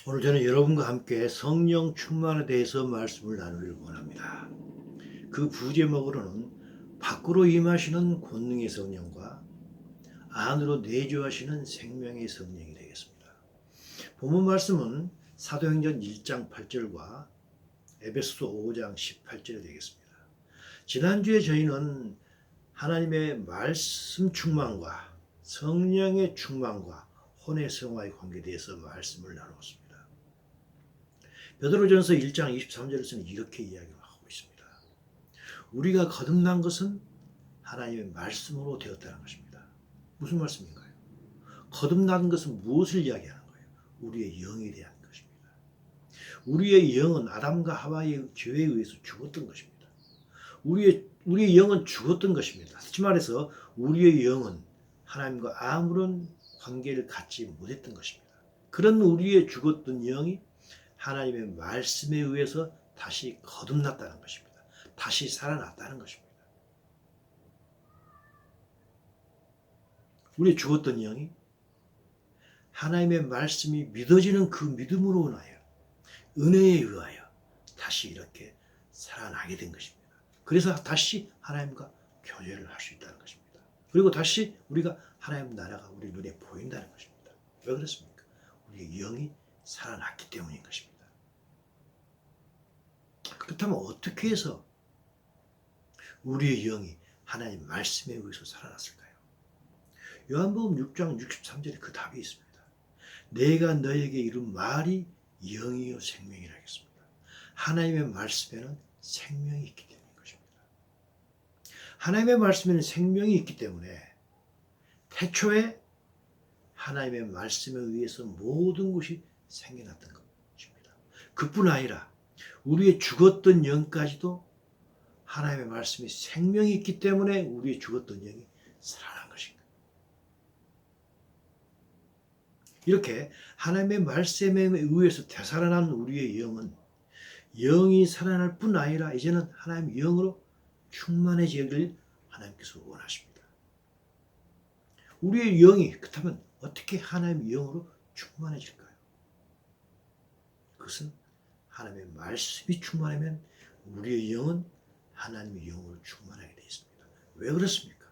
오늘 저는 여러분과 함께 성령 충만에 대해서 말씀을 나누기를 원합니다. 그 부제목으로는 밖으로 임하시는 권능의 성령과 안으로 내주하시는 생명의 성령이 되겠습니다. 본문 말씀은 사도행전 1장 8절과 에베소서 5장 18절이 되겠습니다. 지난주에 저희는 하나님의 말씀 충만과 성령의 충만과 혼의 성화의 관계에 대해서 말씀을 나누었습니다. 베드로전서 1장 23절에서는 이렇게 이야기를 하고 있습니다. 우리가 거듭난 것은 하나님의 말씀으로 되었다는 것입니다. 무슨 말씀인가요? 거듭난 것은 무엇을 이야기하는 거예요? 우리의 영에 대한 것입니다. 우리의 영은 아담과 하와의 죄에 의해서 죽었던 것입니다. 우리의 영은 죽었던 것입니다. 다시 말해서 우리의 영은 하나님과 아무런 관계를 갖지 못했던 것입니다. 그런 우리의 죽었던 영이 하나님의 말씀에 의해서 다시 거듭났다는 것입니다. 다시 살아났다는 것입니다. 우리 죽었던 영이 하나님의 말씀이 믿어지는 그 믿음으로 인하여 은혜에 의하여 다시 이렇게 살아나게 된 것입니다. 그래서 다시 하나님과 교제를 할 수 있다는 것입니다. 그리고 다시 우리가 하나님 나라가 우리 눈에 보인다는 것입니다. 왜 그렇습니까? 우리의 영이 살아났기 때문인 것입니다. 그렇다면 어떻게 해서 우리의 영이 하나님 말씀에 의해서 살아났을까요? 요한복음 6장 63절에 그 답이 있습니다. 내가 너에게 이룬 말이 영이요 생명이라 하겠습니다. 하나님의 말씀에는 생명이 있기 때문인 것입니다. 하나님의 말씀에는 생명이 있기 때문에 태초에 하나님의 말씀에 의해서 모든 것이 생겨났던 것입니다. 그뿐 아니라 우리의 죽었던 영까지도 하나님의 말씀이 생명이 있기 때문에 우리의 죽었던 영이 살아난 것입니다. 이렇게 하나님의 말씀에 의해서 되살아난 우리의 영은 영이 살아날 뿐 아니라 이제는 하나님의 영으로 충만해지기를 하나님께서 원하십니다. 우리의 영이 그렇다면 어떻게 하나님의 영으로 충만해질까요? 그것은 하나님의 말씀이 충만하면 우리의 영은 하나님의 영으로 충만하게 되어 있습니다. 왜 그렇습니까?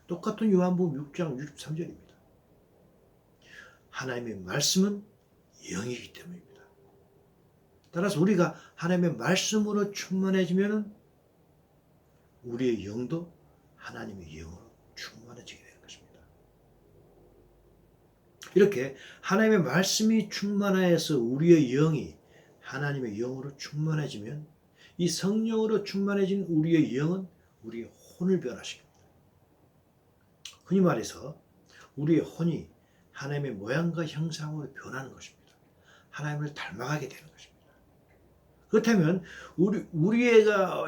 똑같은 요한복음 6장 63절입니다. 하나님의 말씀은 영이기 때문입니다. 따라서 우리가 하나님의 말씀으로 충만해지면 우리의 영도 하나님의 영으로 충만해지게 되는 것입니다. 이렇게 하나님의 말씀이 충만하여서 우리의 영이 하나님의 영으로 충만해지면 이 성령으로 충만해진 우리의 영은 우리의 혼을 변화시킵니다. 흔히 말해서 우리의 혼이 하나님의 모양과 형상으로 변하는 것입니다. 하나님을 닮아가게 되는 것입니다. 그렇다면 우리가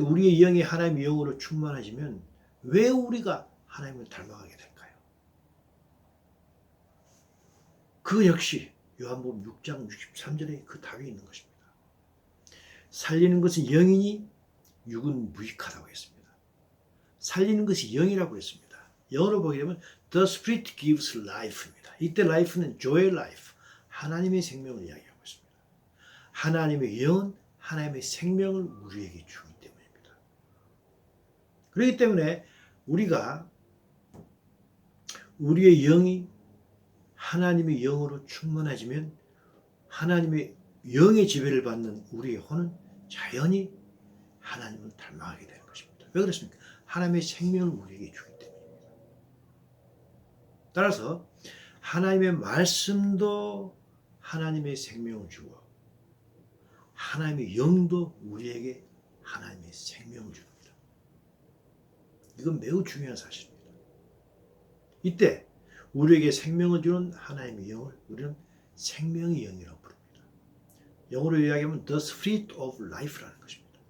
우리의 영이 하나님의 영으로 충만해지면 왜 우리가 하나님을 닮아가게 될까요? 그 역시 요한복음 6장 63절에 그 답이 있는 것입니다. 살리는 것은 영이니 육은 무익하다고 했습니다. 살리는 것이 영이라고 했습니다. 영어로 보게 되면 The Spirit gives life입니다. 이때 life는 Joy life, 하나님의 생명을 이야기하고 있습니다. 하나님의 영은 하나님의 생명을 우리에게 주기 때문입니다. 그렇기 때문에 우리의 영이 하나님의 영으로 충만해지면 하나님의 영의 지배를 받는 우리의 혼은 자연히 하나님을 닮아가게 되는 것입니다. 왜 그렇습니까? 하나님의 생명을 우리에게 주기 때문입니다. 따라서 하나님의 말씀도 하나님의 생명을 주고 하나님의 영도 우리에게 하나님의 생명을 줍니다. 이건 매우 중요한 사실입니다. 이때 우리에게 생명을 주는 하나님의 영을 우리는 생명의 영이라고 부릅니다. 영어로 이야기하면 The Spirit of Life라는 것입니다.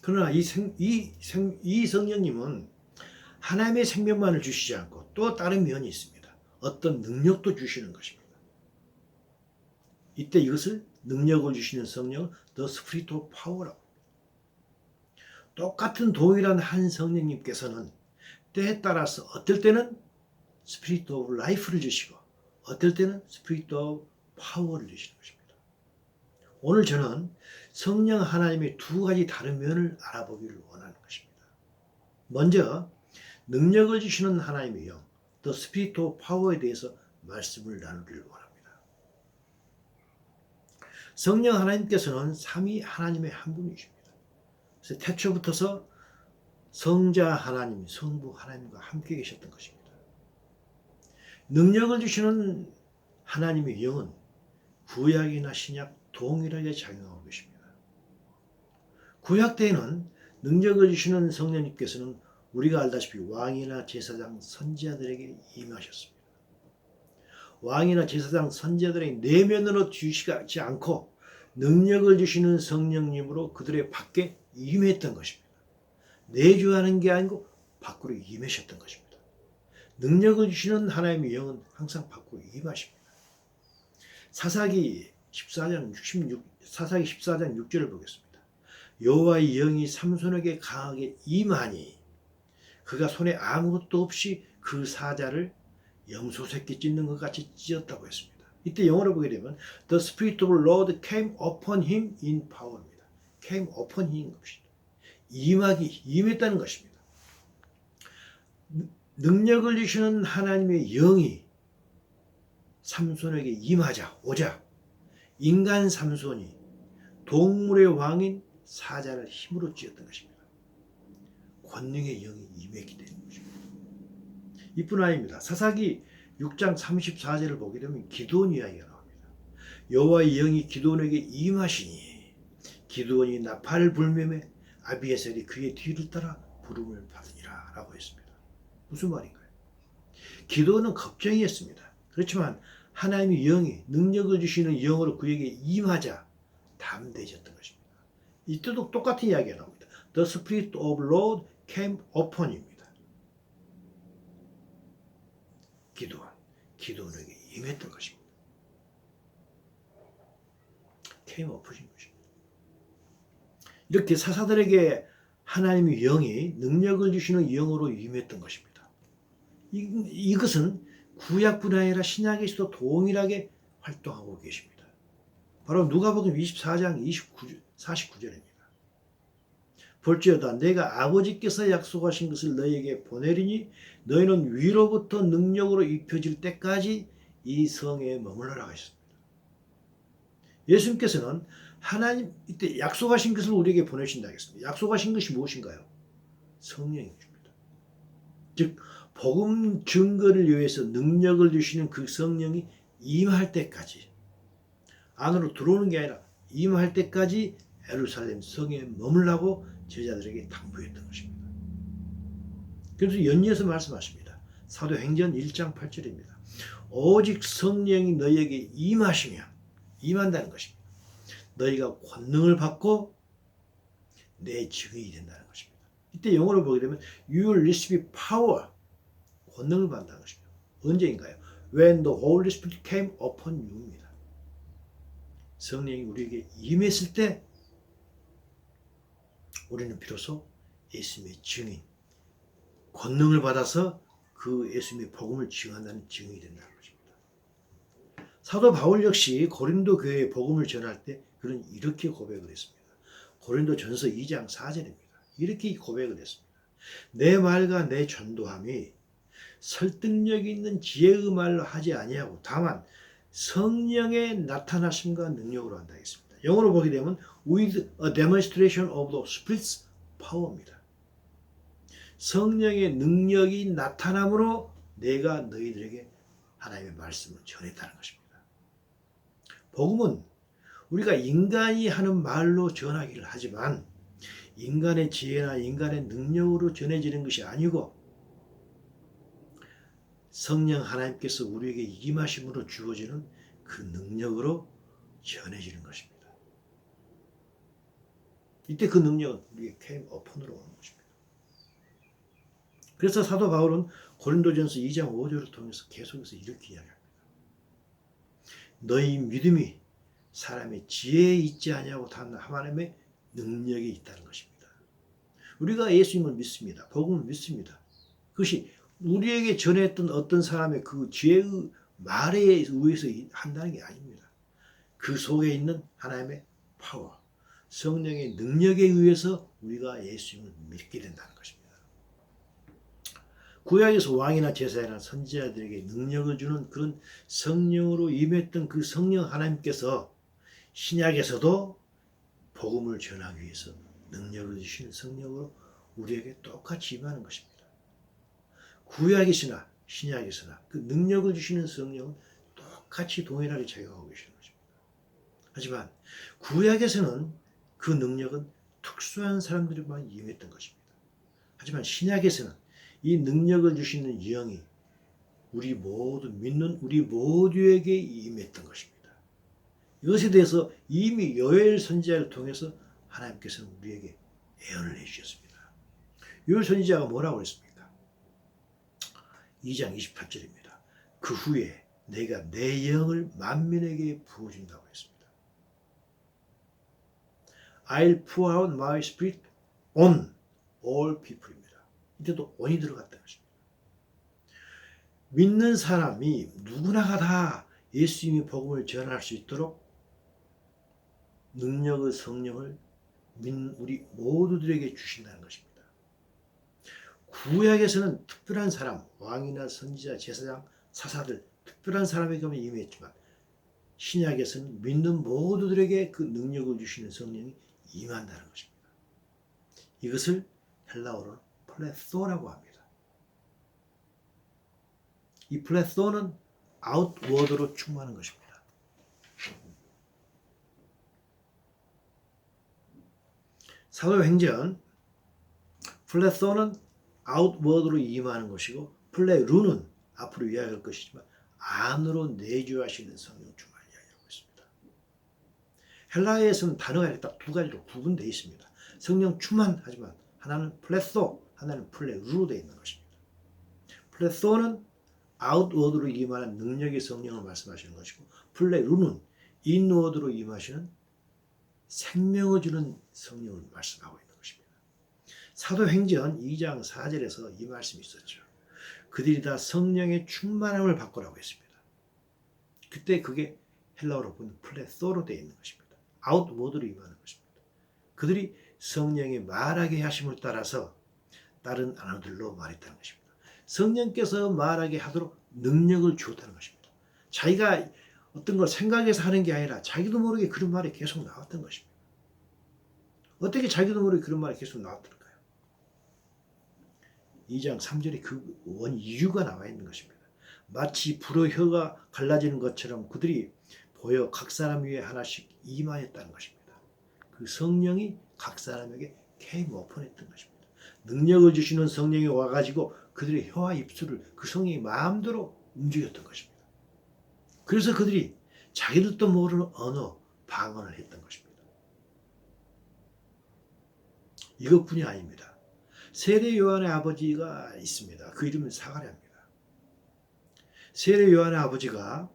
그러나 이 성령님은 하나님의 생명만을 주시지 않고 또 다른 면이 있습니다. 어떤 능력도 주시는 것입니다. 이때 이것을 능력을 주시는 성령은 The Spirit of Power라고 합니다. 똑같은 동일한 한 성령님께서는 때에 따라서 어떨 때는 Spirit of Life를 주시고 어떨 때는 스피릿 오브 파워를 주시는 것입니다. 오늘 저는 성령 하나님의 두 가지 다른 면을 알아보기를 원하는 것입니다. 먼저 능력을 주시는 하나님의 영, 더 스피릿 오브 파워에 대해서 말씀을 나누기를 원합니다. 성령 하나님께서는 삼위 하나님의 한 분이십니다. 그래서 태초부터서 성자 하나님, 성부 하나님과 함께 계셨던 것입니다. 능력을 주시는 하나님의 영은 구약이나 신약 동일하게 작용하고 계십니다. 구약 때에는 능력을 주시는 성령님께서는 우리가 알다시피 왕이나 제사장, 선지자들에게 임하셨습니다. 왕이나 제사장, 선지자들에게 내면으로 주시지 않고 능력을 주시는 성령님으로 그들의 밖에 임했던 것입니다. 내주하는 게 아니고 밖으로 임하셨던 것입니다. 능력을 주시는 하나님의 영은 항상 밖으로 임하십니다. 사사기 14장 6절을 보겠습니다. 여호와의 영이 삼손에게 강하게 임하니 그가 손에 아무것도 없이 그 사자를 염소새끼 찢는 것 같이 찢었다고 했습니다. 이때 영어로 보게 되면 The Spirit of the Lord came upon him in power입니다. came upon him 것입니다. 임했다는 것입니다. 능력을 주시는 하나님의 영이 삼손에게 오자 인간 삼손이 동물의 왕인 사자를 힘으로 쥐었던 것입니다. 권능의 영이 임했기 때문인 것입니다. 이뿐 아닙니다. 사사기 6장 34절을 보게 되면 기드온 이야기가 나옵니다. 여호와의 영이 기드온에게 임하시니 기드온이 나팔을 불매매 아비에셀이 그의 뒤를 따라 부름을 받으니라 라고 했습니다. 무슨 말인가요? 기드온은 겁쟁이였습니다. 그렇지만 하나님의 영이 능력을 주시는 영으로 그에게 임하자 담대해졌던 것입니다. 이때도 똑같은 이야기가 나옵니다. The Spirit of Lord came upon him입니다. 기드온에게 임했던 것입니다. came upon 것입니다. 이렇게 사사들에게 하나님의 영이 능력을 주시는 영으로 임했던 것입니다. 이것은 구약뿐 아니라 신약에서도 동일하게 활동하고 계십니다. 바로 누가복음 24장 49절입니다. 볼지어다 내가 아버지께서 약속하신 것을 너희에게 보내리니 너희는 위로부터 능력으로 입혀질 때까지 이 성에 머물러라 하셨습니다. 예수님께서는 하나님 이때 약속하신 것을 우리에게 보내신다 하겠습니다. 약속하신 것이 무엇인가요? 성령입니다. 즉 복음 증거를 위해서 능력을 주시는 그 성령이 임할 때까지 안으로 들어오는 게 아니라 임할 때까지 예루살렘 성에 머물라고 제자들에게 당부했던 것입니다. 그래서 연이어서 말씀하십니다. 사도행전 1장 8절입니다. 오직 성령이 너희에게 임한다는 것입니다. 너희가 권능을 받고 내 증인이 된다는 것입니다. 이때 영어로 보게 되면 You will receive power, 권능을 받는다는 것입니다. 언제인가요? When the Holy Spirit came upon you입니다. 성령이 우리에게 임했을 때 우리는 비로소 예수님의 증인, 권능을 받아서 그 예수님의 복음을 증언하는 증인이 된다는 것입니다. 사도 바울 역시 고린도 교회에 복음을 전할 때 그는 이렇게 고백을 했습니다. 고린도전서 2장 4절입니다. 이렇게 고백을 했습니다. 내 말과 내 전도함이 설득력 있는 지혜의 말로 하지 아니하고 다만 성령의 나타나심과 능력으로 한다 했습니다. 영어로 보게 되면 with a demonstration of the Spirit's power입니다. 성령의 능력이 나타남으로 내가 너희들에게 하나님의 말씀을 전했다는 것입니다. 복음은 우리가 인간이 하는 말로 전하기를 하지만 인간의 지혜나 인간의 능력으로 전해지는 것이 아니고 성령 하나님께서 우리에게 임하심으로 주어지는 그 능력으로 전해지는 것입니다. 이때 그 능력은 우리에게 came upon으로 오는 것입니다. 그래서 사도 바울은 고린도전서 2장 5절을 통해서 계속해서 이렇게 이야기합니다. 너희 믿음이 사람의 지혜에 있지 아니하고 단 하나님의 능력에 있다는 것입니다. 우리가 예수님을 믿습니다. 복음을 믿습니다. 그것이 우리에게 전했던 어떤 사람의 그 지혜의 말에 의해서 한다는 게 아닙니다. 그 속에 있는 하나님의 파워, 성령의 능력에 의해서 우리가 예수님을 믿게 된다는 것입니다. 구약에서 왕이나 제사장이나 선지자들에게 능력을 주는 그런 성령으로 임했던 그 성령 하나님께서 신약에서도 복음을 전하기 위해서 능력을 주시는 성령으로 우리에게 똑같이 임하는 것입니다. 구약에서나 신약에서나 그 능력을 주시는 성령은 똑같이 동일하게 작용하고 계시는 것입니다. 하지만 구약에서는 그 능력은 특수한 사람들에게만 임했던 것입니다. 하지만 신약에서는 이 능력을 주시는 영이 우리 모두 믿는 우리 모두에게 임했던 것입니다. 이것에 대해서 이미 요엘 선지자를 통해서 하나님께서는 우리에게 예언을 해주셨습니다. 요엘 선지자가 뭐라고 했습니까? 2장 28절입니다. 그 후에 내가 내 영을 만민에게 부어준다고 했습니다. I'll pour out my spirit on all people입니다. 이때도 on이 들어갔다는 것입니다. 믿는 사람이 누구나가 다 예수님의 복음을 전할 수 있도록 능력의 성령을 우리 모두들에게 주신다는 것입니다. 구약에서는 특별한 사람, 왕이나 선지자, 제사장, 사사들, 특별한 사람에게만 임했지만 신약에서는 믿는 모두들에게 그 능력을 주시는 성령이 임한다는 것입니다. 이것을 헬라어로 플레소라고 합니다. 이 플레소는 아웃워드로 충만한 것입니다. 사도행전 플레소는 아웃워드로 임하는 것이고 플레루는 앞으로 이야기할 것이지만 안으로 내주하시는 성령 충만을 이야기하고 있습니다. 헬라어에서는 단어가 이렇게 딱 두 가지로 구분되어 있습니다. 성령 충만하지만 하나는 플레소, 하나는 플레루로 되어 있는 것입니다. 플레소는 아웃워드로 임하는 능력의 성령을 말씀하시는 것이고 플레루는 인워드로 임하시는 생명을 주는 성령을 말씀하고 있는 것입니다. 사도행전 2장 4절에서 이 말씀이 있었죠. 그들이 다 성령의 충만함을 받고라고 했습니다. 그때 그게 헬라어로 보면 플레소로 되어 있는 것입니다. 아웃워드로 임하는 것입니다. 그들이 성령이 말하게 하심을 따라서 다른 언어들로 말했다는 것입니다. 성령께서 말하게 하도록 능력을 주었다는 것입니다. 자기가 어떤 걸 생각해서 하는 게 아니라 자기도 모르게 그런 말이 계속 나왔던 것입니다. 어떻게 자기도 모르게 그런 말이 계속 나왔던가요? 2장 3절에 그 원 이유가 나와 있는 것입니다. 마치 불의 혀가 갈라지는 것처럼 그들이 보여 각 사람 위에 하나씩 임하였다는 것입니다. 그 성령이 각 사람에게 came upon 했던 것입니다. 능력을 주시는 성령이 와가지고 그들의 혀와 입술을 그 성령이 마음대로 움직였던 것입니다. 그래서 그들이 자기들도 모르는 언어, 방언을 했던 것입니다. 이것뿐이 아닙니다. 세례 요한의 아버지가 있습니다. 그 이름은 사가랴입니다. 세례 요한의 아버지가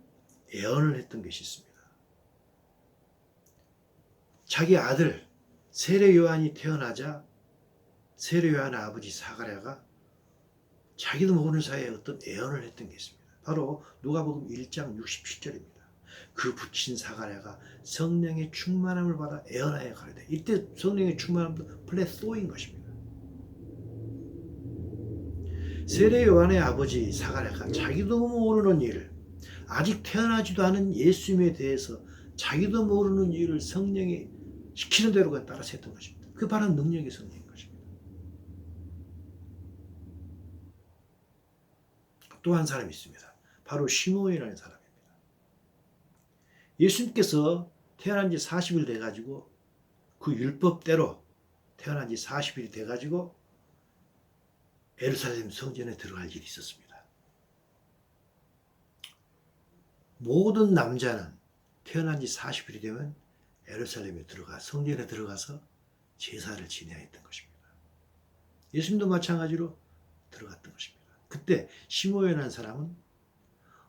예언을 했던 것이 있습니다. 자기 아들 세례 요한이 태어나자 세례 요한의 아버지 사가랴가 자기도 모르는 사이에 어떤 예언을 했던 게 있습니다. 바로 누가복음 1장 67절입니다. 그 붙인 사가랴가 성령의 충만함을 받아 예언하여 가로되. 이때 성령의 충만함도 플레소인 것입니다. 세례 요한의 아버지 사가랴가 자기도 모르는 일을, 아직 태어나지도 않은 예수님에 대해서 자기도 모르는 일을 성령이 시키는 대로 따라서 했던 것입니다. 그 바로 능력의 성령인 것입니다. 또 한 사람이 있습니다. 바로 시므온이라는 사람입니다. 예수님께서 태어난 지 40일 돼가지고 그 율법대로 태어난 지 40일이 돼가지고 예루살렘 성전에 들어갈 일이 있었습니다. 모든 남자는 태어난 지 40일이 되면 예루살렘에 들어가 성전에 들어가서 제사를 지내야 했던 것입니다. 예수님도 마찬가지로 들어갔던 것입니다. 그때 시므온이라는 사람은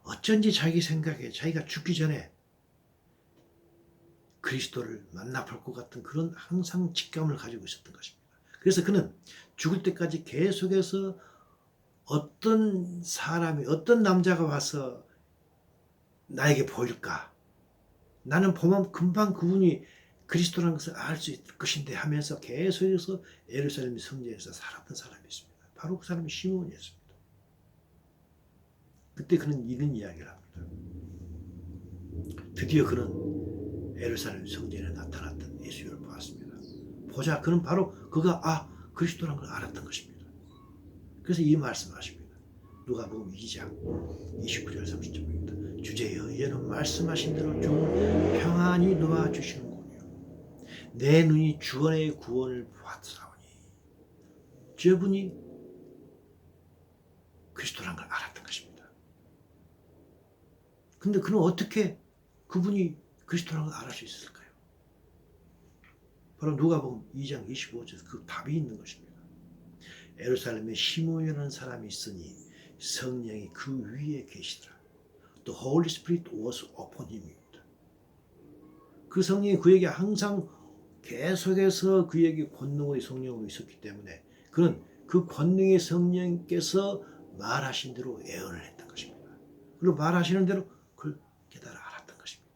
어쩐지 자기 생각에 자기가 죽기 전에 그리스도를 만나볼 것 같은 그런 항상 직감을 가지고 있었던 것입니다. 그래서 그는 죽을 때까지 계속해서 어떤 사람이, 어떤 남자가 와서 나에게 보일까? 나는 보면 금방 그분이 그리스도라는 것을 알 수 있을 것인데 하면서 계속해서 예루살렘 성전에서 살았던 사람이 있습니다. 바로 그 사람이 시몬이었습니다. 그때 그는 이런 이야기를 합니다. 드디어 그는 예루살렘 성전에 나타났던 예수를 보았습니다. 보자 그는 바로 그가 그리스도라는 걸 알았던 것입니다. 그래서 이 말씀하십니다. 누가복음 2장 29절 30절입니다. 주제여 이제는 말씀하신 대로 좀 평안히 놓아주시는군요. 내 눈이 주원의 구원을 보았사오니 저분이 그리스도라는 걸 알았던 것입니다. 근데 그는 어떻게 그분이 그리스도라는 걸 알 수 있을까요? 바로 누가복음 2장 25절에서 그 답이 있는 것입니다. 예루살렘에 시몬이라는 사람이 있으니 성령이 그 위에 계시더라. The Holy Spirit was upon him입니다. 그 성령이 그에게 항상 계속해서 그에게 권능의 성령으로 있었기 때문에 그는 그 권능의 성령께서 말하신 대로 예언을 했던 것입니다. 그리고 말하시는 대로 그걸 깨달아 알았던 것입니다.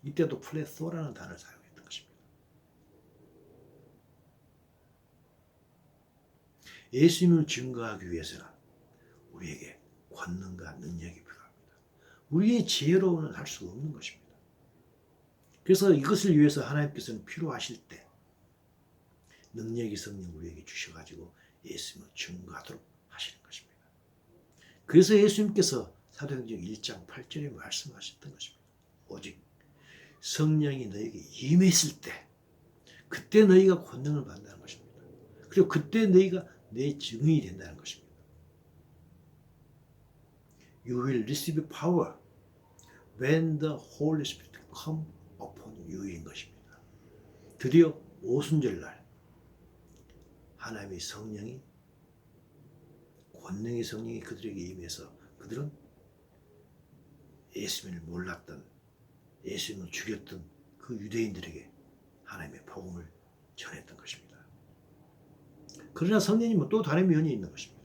이때도 플레소라는 단어를 사용했던 것입니다. 예수님을 증거하기 위해서는 우리에게 권능과 능력이 필요합니다. 우리의 지혜로는 할 수 없는 것입니다. 그래서 이것을 위해서 하나님께서는 필요하실 때 능력이 성령 우리에게 주셔가지고 예수님을 증거하도록 하시는 것입니다. 그래서 예수님께서 사도행전 1장 8절에 말씀하셨던 것입니다. 오직 성령이 너에게 임했을 때 그때 너희가 권능을 받는다는 것입니다. 그리고 그때 너희가 내 증인이 된다는 것입니다. You will receive power when the Holy Spirit come upon you인 것입니다. 드디어 오순절날 하나님의 성령이 권능의 성령이 그들에게 임해서 그들은 예수님을 몰랐던 예수님을 죽였던 그 유대인들에게 하나님의 복음을 전했던 것입니다. 그러나 성령님은 또 다른 면이 있는 것입니다.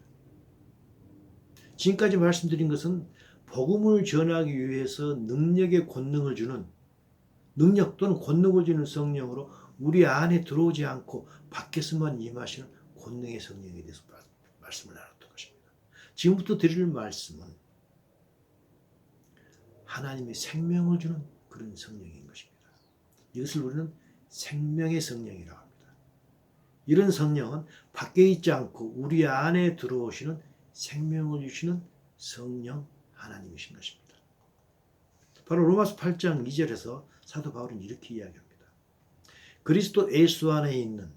지금까지 말씀드린 것은 복음을 전하기 위해서 능력의 권능을 주는 능력 또는 권능을 주는 성령으로 우리 안에 들어오지 않고 밖에서만 임하시는 권능의 성령에 대해서 말씀을 나눴던 것입니다. 지금부터 드릴 말씀은 하나님의 생명을 주는 그런 성령인 것입니다. 이것을 우리는 생명의 성령이라고 합니다. 이런 성령은 밖에 있지 않고 우리 안에 들어오시는 생명을 주시는 성령 하나님이신 것입니다. 바로 로마서 8장 2절에서 사도 바울은 이렇게 이야기합니다. 그리스도 예수 안에 있는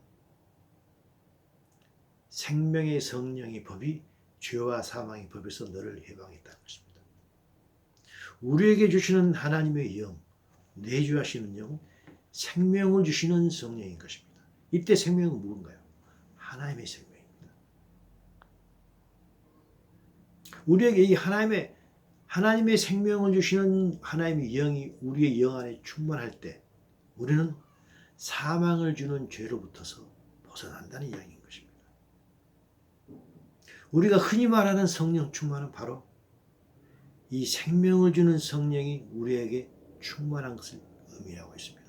생명의 성령의 법이 죄와 사망의 법에서 너를 해방했다는 것입니다. 우리에게 주시는 하나님의 영, 내주하시는 영, 생명을 주시는 성령인 것입니다. 이때 생명은 무엇인가요? 하나님의 생명입니다. 우리에게 이 하나님의 생명을 주시는 하나님의 영이 우리의 영 안에 충만할 때 우리는 사망을 주는 죄로부터서 벗어난다는 이야기인 것입니다. 우리가 흔히 말하는 성령 충만은 바로 이 생명을 주는 성령이 우리에게 충만한 것을 의미하고 있습니다.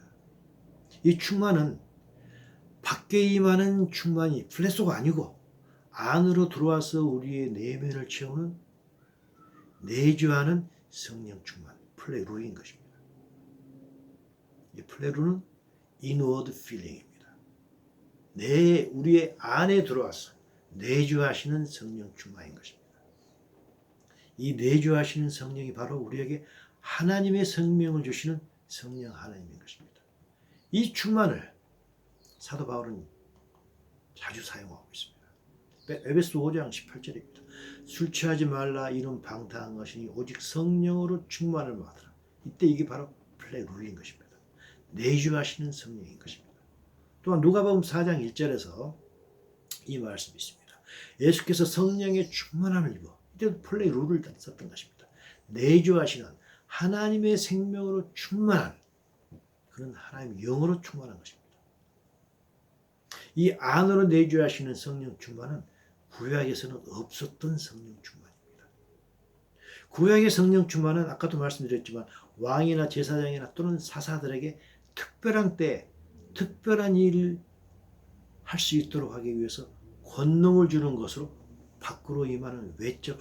이 충만은 밖에 임하는 충만이 플레소가 아니고 안으로 들어와서 우리의 내면을 채우는 내주하는 성령 충만, 플레루인 것입니다. 이 플레루는 inward feeling입니다. 우리의 안에 들어와서 내주하시는 성령 충만인 것입니다. 이 내주하시는 성령이 바로 우리에게 하나님의 생명을 주시는 성령 하나님인 것입니다. 이 충만을 사도 바울은 자주 사용하고 있습니다. 에베소 5장 18절입니다. 술 취하지 말라 이는 방탕한 것이니 오직 성령으로 충만을 받으라. 이때 이게 바로 플레루인 것입니다. 내주하시는 성령인 것입니다. 또한 누가복음 4장 1절에서 이 말씀이 있습니다. 예수께서 성령의 충만함을 입어 이때도 플레루를 썼던 것입니다. 내주하시는 하나님의 생명으로 충만한 그런 하나님의 영으로 충만한 것입니다. 이 안으로 내주하시는 성령 충만은 구약에서는 없었던 성령 충만입니다. 구약의 성령 충만은 아까도 말씀드렸지만 왕이나 제사장이나 또는 사사들에게 특별한 때 특별한 일을 할 수 있도록 하기 위해서 권능을 주는 것으로 밖으로 임하는 외적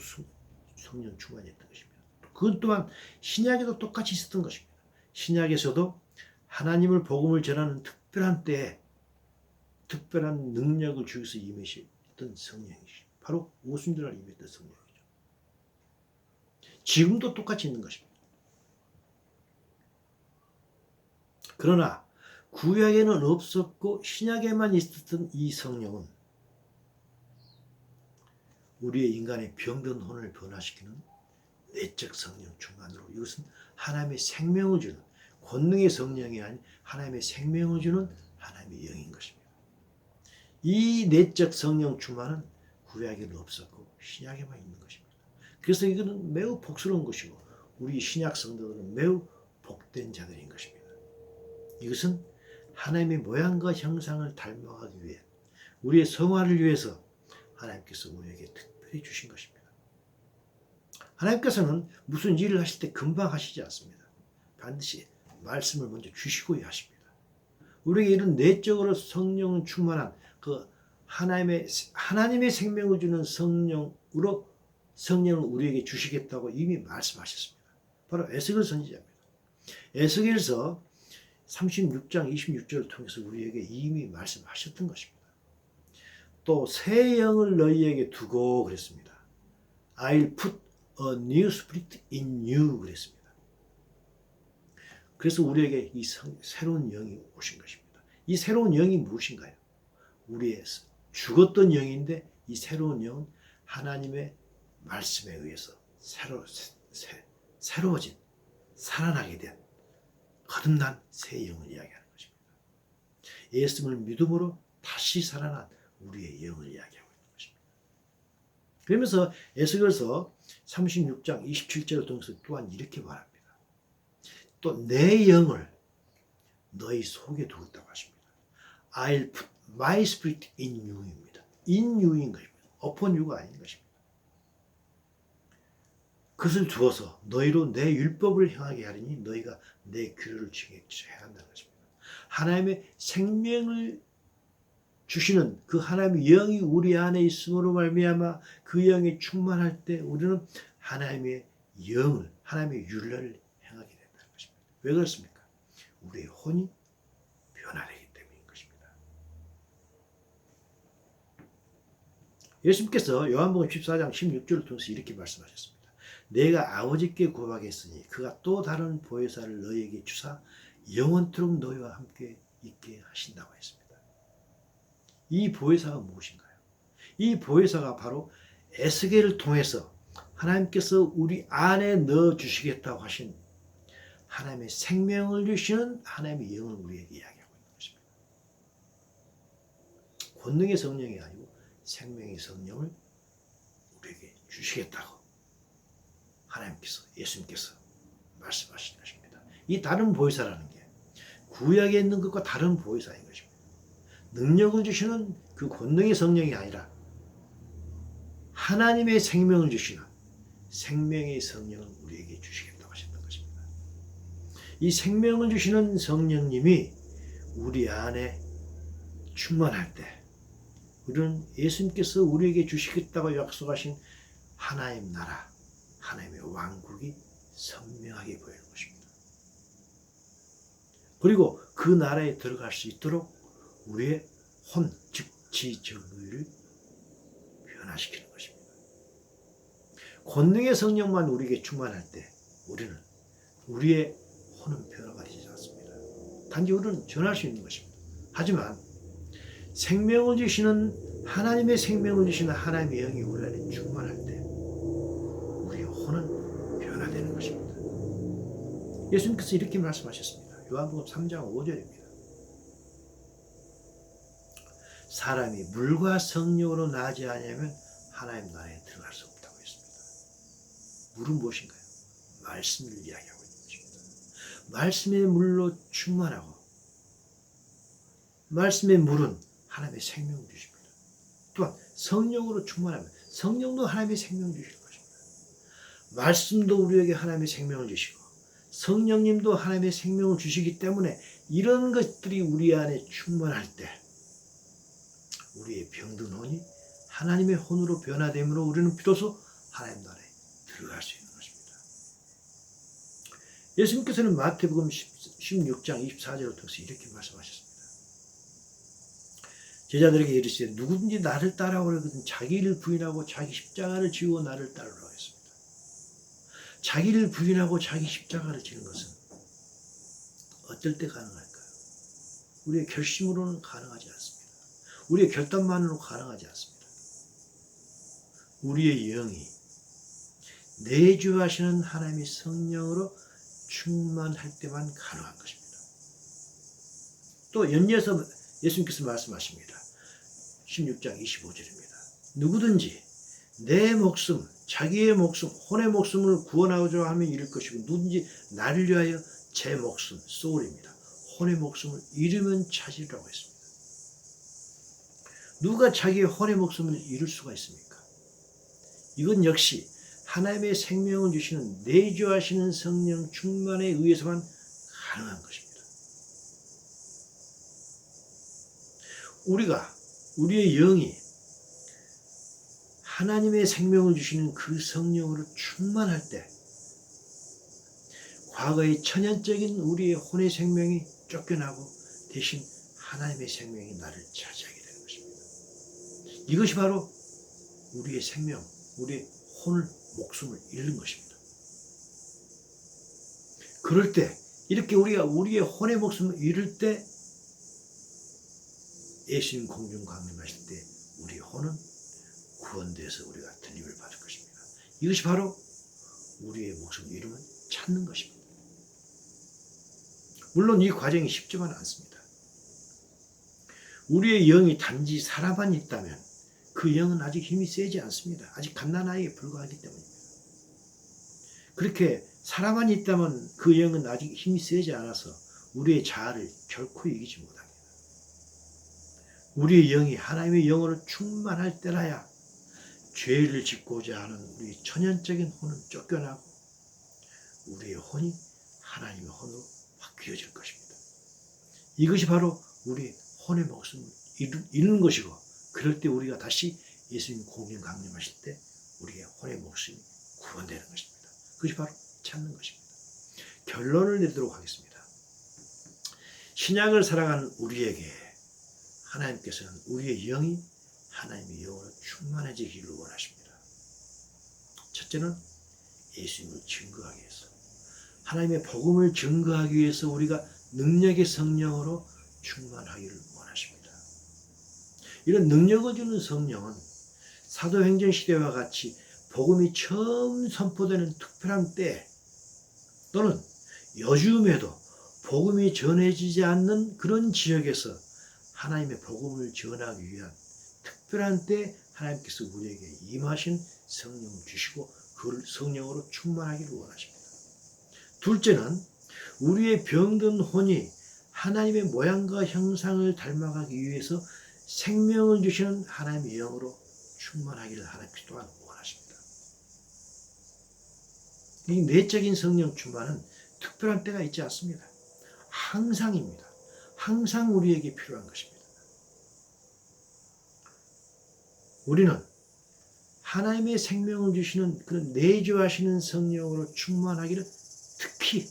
성령 충만이었던 것입니다. 그것 또한 신약에도 똑같이 있었던 것입니다. 신약에서도 하나님을 복음을 전하는 특별한 때에 특별한 능력을 주셔서 임하셨던 성령이시죠. 바로 오순절날 임했던 성령이죠. 지금도 똑같이 있는 것입니다. 그러나 구약에는 없었고 신약에만 있었던 이 성령은 우리의 인간의 병든 혼을 변화시키는 내적 성령 충만으로 이것은 하나님의 생명을 주는 권능의 성령이 아닌 하나님의 생명을 주는 하나님의 영인 것입니다. 이 내적 성령 충만은 구약에는 없었고 신약에만 있는 것입니다. 그래서 이거는 매우 복스러운 것이고 우리 신약 성도들은 매우 복된 자들인 것입니다. 이것은 하나님의 모양과 형상을 닮아가기 위해 우리의 성화를 위해서 하나님께서 우리에게 특별히 주신 것입니다. 하나님께서는 무슨 일을 하실 때 금방 하시지 않습니다. 반드시 말씀을 먼저 주시고야 하십니다. 우리에게 이런 내적으로 성령 충만한 그 하나님의 생명을 주는 성령으로 성령을 우리에게 주시겠다고 이미 말씀하셨습니다. 바로 에스겔 선지자입니다. 에스겔서 36장 26절을 통해서 우리에게 이미 말씀하셨던 것입니다. 또 새 영을 너희에게 두고 그랬습니다. I'll put a new spirit in you 그랬습니다. 그래서 우리에게 이 새로운 영이 오신 것입니다. 이 새로운 영이 무엇인가요? 우리의 죽었던 영인데 이 새로운 영은 하나님의 말씀에 의해서 새로워진 살아나게 된 거듭난 새 영을 이야기하는 것입니다. 예수님을 믿음으로 다시 살아난 우리의 영을 이야기하고 있는 것입니다. 그러면서 에스겔서 36장 27절을 통해서 또한 이렇게 말합니다. 또 내 영을 너희 속에 두었다고 하십니다. I'll put my spirit in you입니다. in you인 것입니다. upon you가 아닌 것입니다. 그것을 두어서 너희로 내 율법을 행하게 하리니 너희가 내 규례를 지켜야 한다는 것입니다. 하나님의 생명을 주시는 그 하나님의 영이 우리 안에 있음으로 말미암아 그 영이 충만할 때 우리는 하나님의 영을 하나님의 율례를 행하게 된다는 것입니다. 왜 그렇습니까? 우리의 혼이 변화되기 때문인 것입니다. 예수님께서 요한복음 14장 16절을 통해서 이렇게 말씀하셨습니다. 내가 아버지께 구하겠으니 그가 또 다른 보혜사를 너희에게 주사 영원토록 너희와 함께 있게 하신다고 했습니다. 이 보혜사가 무엇인가요? 이 보혜사가 바로 에스겔을 통해서 하나님께서 우리 안에 넣어주시겠다고 하신 하나님의 생명을 주시는 하나님의 영을 우리에게 이야기하고 있는 것입니다. 권능의 성령이 아니고 생명의 성령을 우리에게 주시겠다고 하나님께서 예수님께서 말씀하신 것입니다. 이 다른 보혜사라는 게 구약에 있는 것과 다른 보혜사인 것입니다. 능력을 주시는 그 권능의 성령이 아니라 하나님의 생명을 주시는 생명의 성령을 우리에게 주시겠다고 하셨던 것입니다. 이 생명을 주시는 성령님이 우리 안에 충만할 때 우리는 예수님께서 우리에게 주시겠다고 약속하신 하나님 나라 하나님의 왕국이 선명하게 보이는 것입니다. 그리고 그 나라에 들어갈 수 있도록 우리의 혼, 즉 지정의를 변화시키는 것입니다. 권능의 성령만 우리에게 충만할 때 우리는 우리의 혼은 변화가 되지 않습니다. 단지 우리는 전할 수 있는 것입니다. 하지만 생명을 주시는 하나님의 생명을 주시는 하나님의 영이 우리 안에 충만할 때 우리의 혼은 변화되는 것입니다. 예수님께서 이렇게 말씀하셨습니다. 요한복음 3장 5절입니다. 사람이 물과 성령으로 나지 않으면 하나님 나라에 들어갈 수 없다고 했습니다. 물은 무엇인가요? 말씀을 이야기하고 있는 것입니다. 말씀의 물로 충만하고 말씀의 물은 하나님의 생명을 주십니다. 또한 성령으로 충만하면 성령도 하나님의 생명을 주실 것입니다. 말씀도 우리에게 하나님의 생명을 주시고 성령님도 하나님의 생명을 주시기 때문에 이런 것들이 우리 안에 충만할 때 우리의 병든 혼이 하나님의 혼으로 변화됨으로 우리는 비로소 하나님 나라에 들어갈 수 있는 것입니다. 예수님께서는 마태복음 16장 24절을 통해서 이렇게 말씀하셨습니다. 제자들에게 이르시되 누구든지 나를 따라오려거든 자기를 부인하고 자기 십자가를 지고 나를 따르라고 했습니다. 자기를 부인하고 자기 십자가를 지는 것은 어떨 때 가능할까요? 우리의 결심으로는 가능하지 않습니다. 우리의 결단만으로 가능하지 않습니다. 우리의 영이 내주하시는 하나님의 성령으로 충만할 때만 가능한 것입니다. 또 연이어서 예수님께서 말씀하십니다. 16장 25절입니다. 누구든지 내 목숨, 자기의 목숨, 혼의 목숨을 구원하고자 하면 잃을 것이고 누구든지 나를 위하여 제 목숨, 소울입니다. 혼의 목숨을 잃으면 찾으리라고 했습니다. 누가 자기의 혼의 목숨을 잃을 수가 있습니까? 이건 역시 하나님의 생명을 주시는 내주하시는 성령 충만에 의해서만 가능한 것입니다. 우리의 영이 하나님의 생명을 주시는 그 성령으로 충만할 때 과거의 천연적인 우리의 혼의 생명이 쫓겨나고 대신 하나님의 생명이 나를 차지하게 되는 것입니다. 이것이 바로 우리의 생명, 우리의 혼을, 목숨을 잃는 것입니다. 그럴 때 이렇게 우리가 우리의 혼의 목숨을 잃을 때 예수님 공중 강림하실 때 우리의 혼은 구원돼서 우리가 들림을 받을 것입니다. 이것이 바로 우리의 목숨을 잃으면 찾는 것입니다. 물론 이 과정이 쉽지만 않습니다. 우리의 영이 단지 살아만 있다면 그 영은 아직 힘이 세지 않습니다. 아직 갓난아이에 불과하기 때문입니다. 그렇게 살아만 있다면 그 영은 아직 힘이 세지 않아서 우리의 자아를 결코 이기지 못합니다. 우리의 영이 하나님의 영으로 충만할 때라야 죄를 짓고자 하는 우리 천연적인 혼은 쫓겨나고 우리의 혼이 하나님의 혼으로 바뀌어질 것입니다. 이것이 바로 우리의 혼의 목숨을 잃는 것이고 그럴 때 우리가 다시 예수님 공중 강림하실 때 우리의 혼의 목숨이 구원되는 것입니다. 그것이 바로 찾는 것입니다. 결론을 내도록 하겠습니다. 신약을 살아가는 우리에게 하나님께서는 우리의 영이 하나님의 영으로 충만해지기를 원하십니다. 첫째는 예수님을 증거하기 위해서, 하나님의 복음을 증거하기 위해서 우리가 능력의 성령으로 충만하기를 원하십니다. 이런 능력을 주는 성령은 사도행전 시대와 같이 복음이 처음 선포되는 특별한 때 또는 요즘에도 복음이 전해지지 않는 그런 지역에서 하나님의 복음을 전하기 위한 특별한 때 하나님께서 우리에게 임하신 성령을 주시고 그 성령으로 충만하기를 원하십니다. 둘째는 우리의 병든 혼이 하나님의 모양과 형상을 닮아가기 위해서 생명을 주시는 하나님의 영으로 충만하기를 하나님께서 또한 원하십니다. 이 내적인 성령 충만은 특별한 때가 있지 않습니다. 항상입니다. 항상 우리에게 필요한 것입니다. 우리는 하나님의 생명을 주시는 그런 내주하시는 성령으로 충만하기를 특히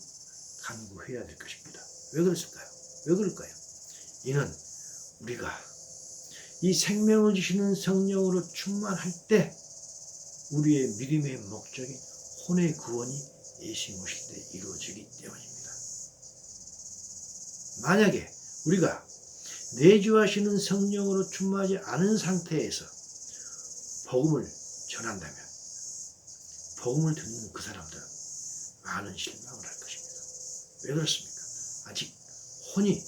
간구해야 될 것입니다. 왜 그렇을까요? 왜 그럴까요? 이는 우리가 이 생명을 주시는 성령으로 충만할 때 우리의 믿음의 목적인 혼의 구원이 예수님 오실 때 이루어지기 때문입니다. 만약에 우리가 내주하시는 성령으로 충만하지 않은 상태에서 복음을 전한다면 복음을 듣는 그 사람들은 많은 실망을 할 것입니다. 왜 그렇습니까? 아직 혼이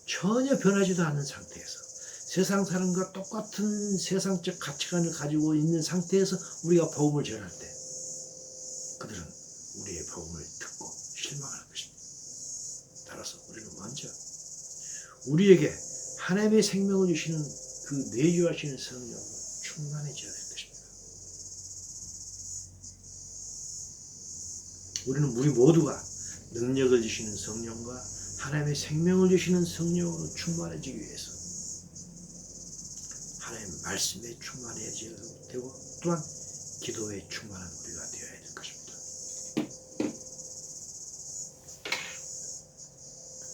전혀 변하지도 않은 상태에서 세상 사람과 똑같은 세상적 가치관을 가지고 있는 상태에서 우리가 복음을 전할 때 그들은 우리의 복음을 듣고 실망할 것입니다. 따라서 우리는 먼저 우리에게 하나님의 생명을 주시는 그 내주하시는 성령으로 충만해져야 될 것입니다. 우리 모두가 능력을 주시는 성령과 하나님의 생명을 주시는 성령으로 충만해지기 위해서 하나님의 말씀에 충만해져야 되고 또한 기도에 충만한 우리가 되어야 됩니다.